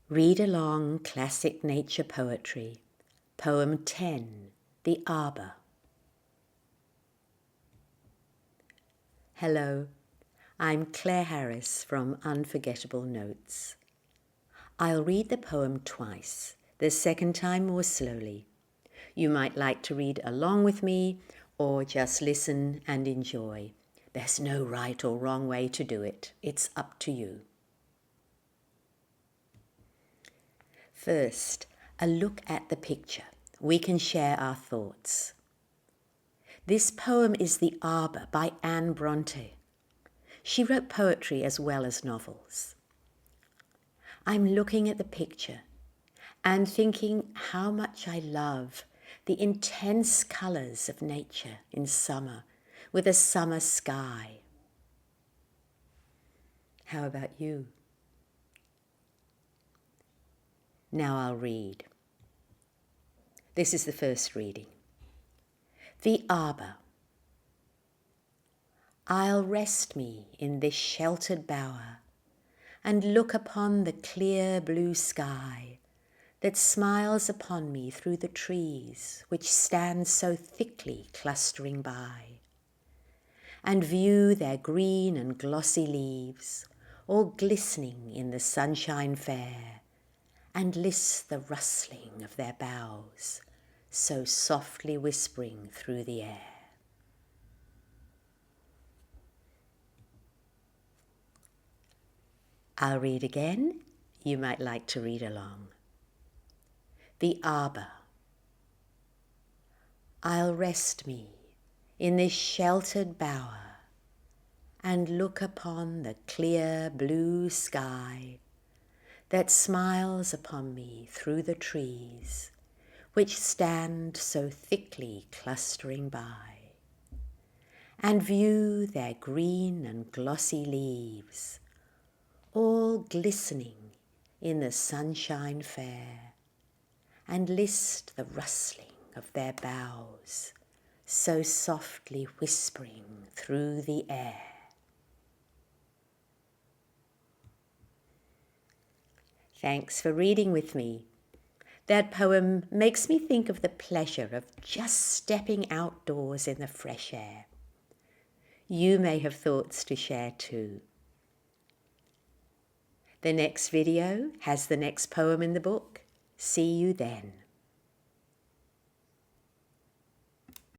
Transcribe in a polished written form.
Read along classic nature poetry. Poem 10, The Arbour. Hello, I'm Claire Harris from Unforgettable Notes. I'll read the poem twice, the second time more slowly. You might like to read along with me or just listen and enjoy. There's no right or wrong way to do it. It's up to you. First, a look at the picture. We can share our thoughts. This poem is The Arbour by Anne Bronte. She wrote poetry as well as novels. I'm looking at the picture and thinking how much I love the intense colours of nature in summer with a summer sky. How about you? Now I'll read. This is the first reading. The Arbour. I'll rest me in this sheltered bower and look upon the clear blue sky that smiles upon me through the trees which stand so thickly clustering by, and view their green and glossy leaves all glistening in the sunshine fair, and list the rustling of their boughs so softly whispering through the air. I'll read again. You might like to read along. The Arbour. I'll rest me in this sheltered bower and look upon the clear blue sky that smiles upon me through the trees which stand so thickly clustering by, and view their green and glossy leaves all glistening in the sunshine fair, and list the rustling of their boughs so softly whispering through the air. Thanks for reading with me. That poem makes me think of the pleasure of just stepping outdoors in the fresh air. You may have thoughts to share too. The next video has the next poem in the book. See you then.